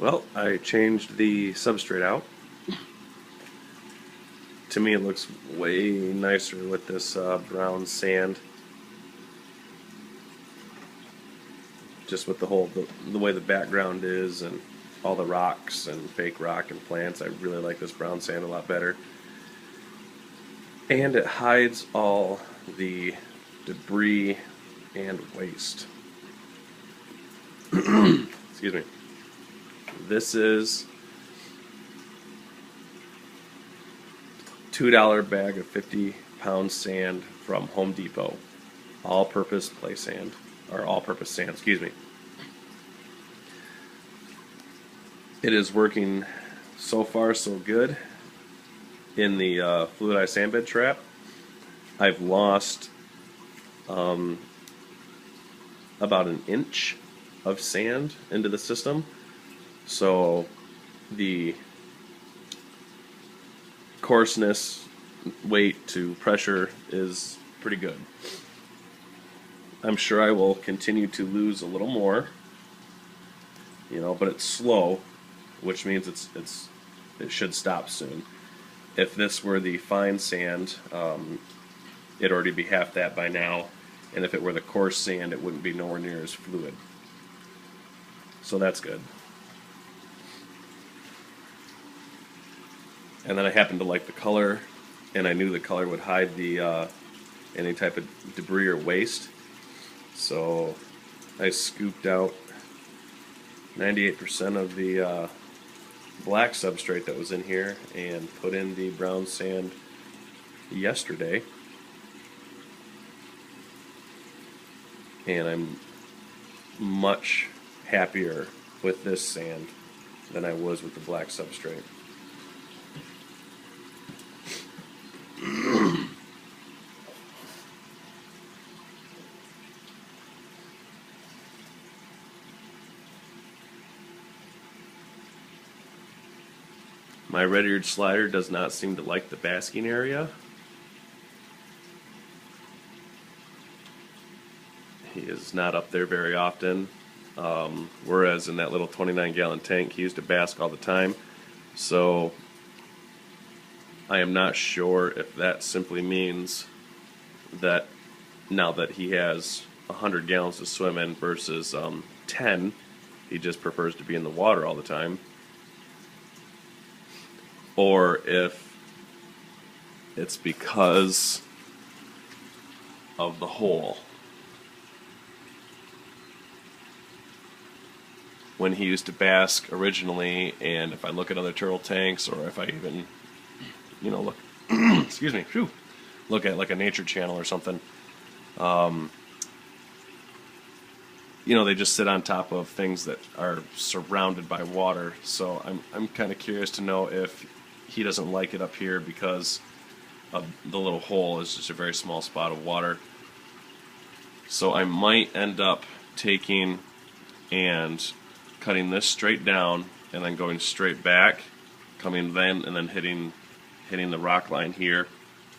Well, I changed the substrate out. To me, it looks way nicer with this brown sand. Just with the way the background is and all the rocks and fake rock and plants, I really like this brown sand a lot better. And it hides all the debris and waste. Excuse me. This is $2 bag of 50-pound sand from Home Depot. All-purpose play sand, or all-purpose sand, excuse me. It is working so far so good. In the fluidized sand bed trap, I've lost about an inch of sand into the system, so the coarseness, weight to pressure is pretty good. I'm sure I will continue to lose a little more, but it's slow, which means it should stop soon. If this were the fine sand, it'd already be half that by now, and if it were the coarse sand, it wouldn't be nowhere near as fluid. So that's good. And then I happened to like the color, and I knew the color would hide the any type of debris or waste. So I scooped out 98% of the black substrate that was in here and put in the brown sand yesterday, and I'm much happier with this sand than I was with the black substrate. My red-eared slider does not seem to like the basking area. He is not up there very often, whereas in that little 29-gallon tank he used to bask all the time. So I am not sure if that simply means that now that he has 100 gallons to swim in versus 10, he just prefers to be in the water all the time. Or if it's because of the hole. When he used to bask originally, and if I look at other turtle tanks, or if I even, look, excuse me, look at like a nature channel or something, they just sit on top of things that are surrounded by water. So I'm kind of curious to know if he doesn't like it up here because of the little hole is just a very small spot of water. So I might end up taking and cutting this straight down and then going straight back, coming then and then hitting the rock line here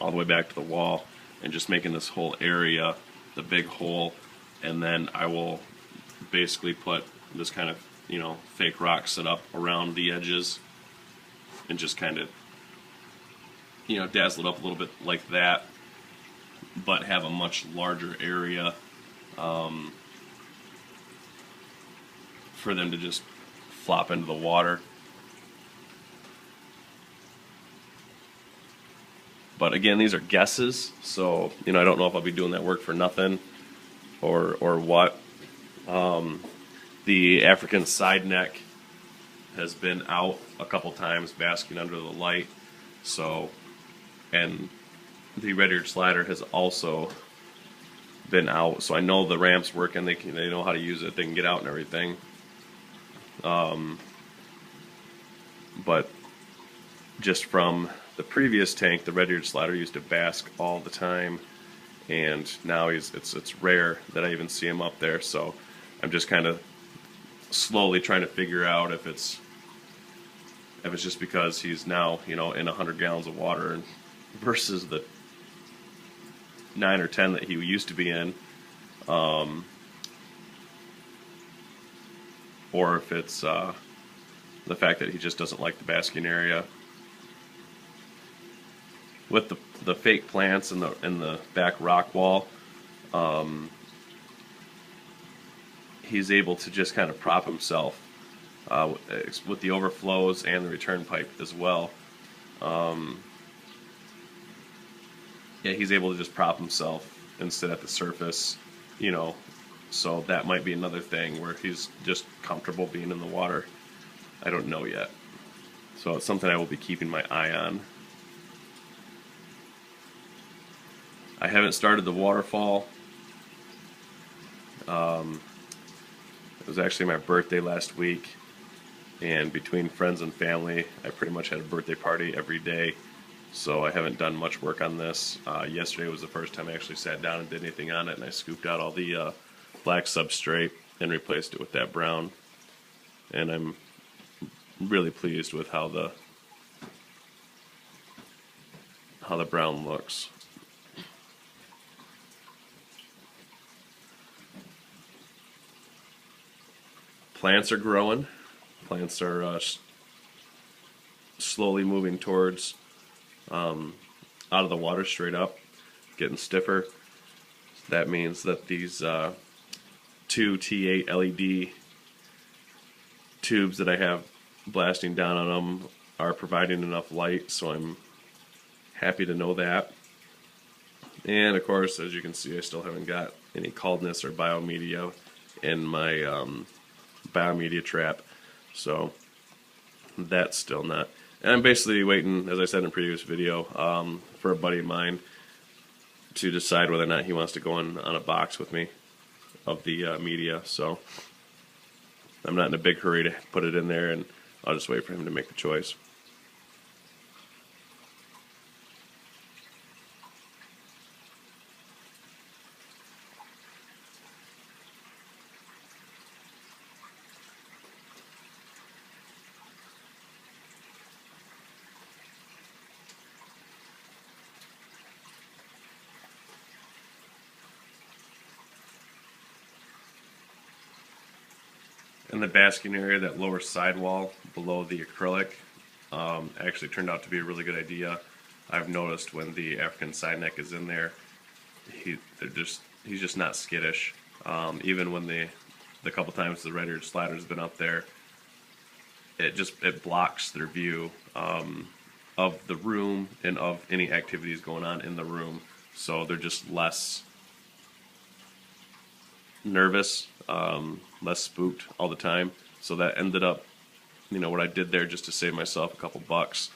all the way back to the wall, and just making this whole area the big hole. And then I will basically put this kind of fake rock set up around the edges and just kind of dazzle it up a little bit like that, but have a much larger area for them to just flop into the water. But again, these are guesses, so I don't know if I'll be doing that work for nothing or what. The African side neck has been out a couple times basking under the light, and the red-eared slider has also been out, so I know the ramp's working. They know how to use it. They can get out and everything. But just from the previous tank, the red-eared slider used to bask all the time, and now it's rare that I even see him up there. So I'm just kind of slowly trying to figure out if it's just because he's now in 100 gallons of water versus the 9 or 10 that he used to be in, or if it's the fact that he just doesn't like the basking area. With the fake plants in the back rock wall, he's able to just kind of prop himself with the overflows and the return pipe as well. Yeah, he's able to just prop himself and sit at the surface, you know. So that might be another thing where he's just comfortable being in the water. I don't know yet. So it's something I will be keeping my eye on. I haven't started the waterfall. It was actually my birthday last week, and between friends and family, I pretty much had a birthday party every day, so I haven't done much work on this. Yesterday was the first time I actually sat down and did anything on it, and I scooped out all the black substrate and replaced it with that brown, and I'm really pleased with how the brown looks. Plants are growing. Plants are slowly moving towards out of the water straight up, getting stiffer. That means that these two T8 LED tubes that I have blasting down on them are providing enough light, so I'm happy to know that. And of course, as you can see, I still haven't got any coldness or biomedia in my biomedia trap, so that's still not. And I'm basically waiting, as I said in a previous video, for a buddy of mine to decide whether or not he wants to go on a box with me of the media. So I'm not in a big hurry to put it in there, and I'll just wait for him to make the choice. In the basking area, that lower sidewall below the acrylic actually turned out to be a really good idea. I've noticed when the African side neck is in there, he's just not skittish. Even when the couple times the red-eared slatter's been up there, it blocks their view of the room and of any activities going on in the room. So they're just less nervous, less spooked all the time. So that ended up, what I did there just to save myself a couple bucks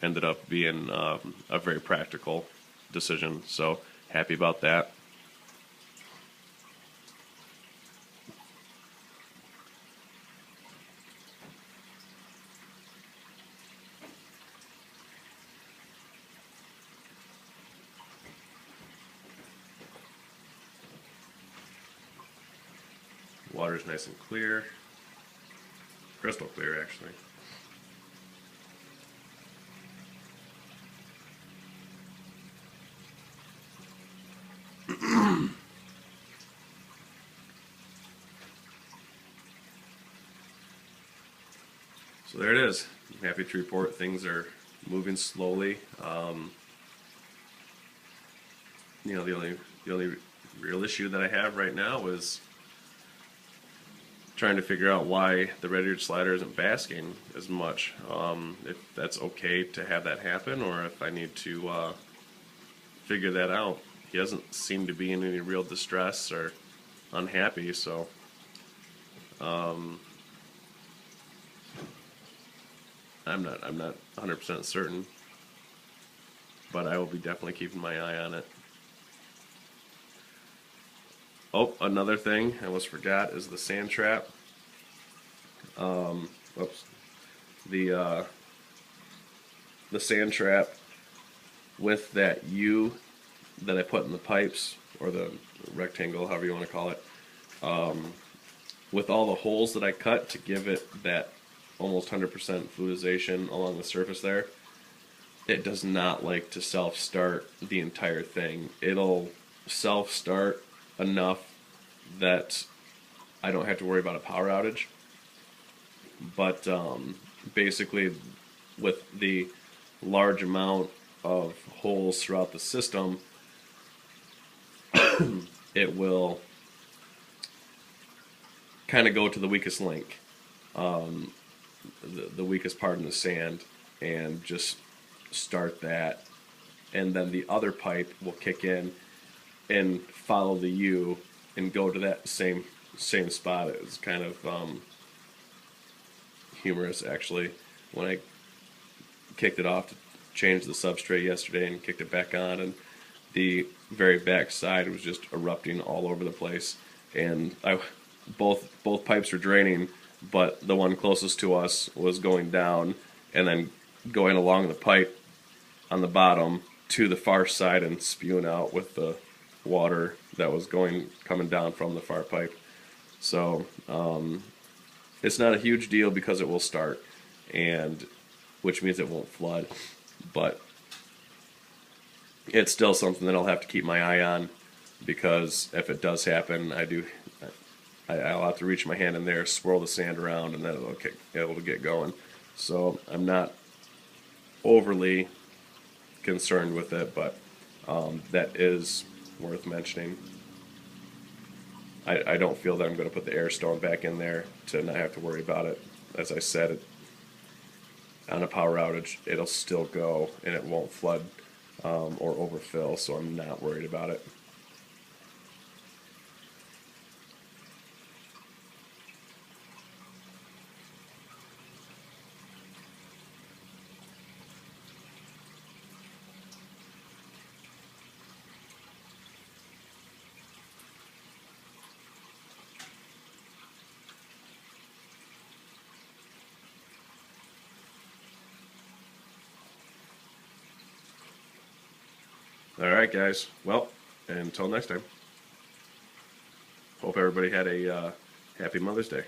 ended up being a very practical decision. So happy about that. Water's nice and clear, crystal clear actually. So there it is. I'm happy to report things are moving slowly. The only real issue that I have right now is trying to figure out why the red-eared slider isn't basking as much. If that's okay to have that happen, or if I need to figure that out. He doesn't seem to be in any real distress or unhappy, so I'm not 100% certain, but I will be definitely keeping my eye on it. Oh, another thing I almost forgot is the sand trap. Whoops. The sand trap with that U that I put in the pipes, or the rectangle, however you want to call it, with all the holes that I cut to give it that almost 100% fluidization along the surface there, it does not like to self-start the entire thing. It'll self-start enough that I don't have to worry about a power outage, but basically, with the large amount of holes throughout the system, it will kind of go to the weakest link, the weakest part in the sand, and just start that. And then the other pipe will kick in and follow the U and go to that same spot. It's kind of humorous, actually. When I kicked it off to change the substrate yesterday and kicked it back on, and the very back side was just erupting all over the place, and both pipes were draining, but the one closest to us was going down and then going along the pipe on the bottom to the far side and spewing out with the water that was coming down from the far pipe. So it's not a huge deal because it will start, and which means it won't flood, but it's still something that I'll have to keep my eye on, because if it does happen, I'll have to reach my hand in there, swirl the sand around, and then it'll get going. So I'm not overly concerned with it, but that is worth mentioning. I don't feel that I'm going to put the air stone back in there to not have to worry about it. As I said, on a power outage, it'll still go and it won't flood or overfill, so I'm not worried about it. Alright guys, well, until next time. Hope everybody had a happy Mother's Day.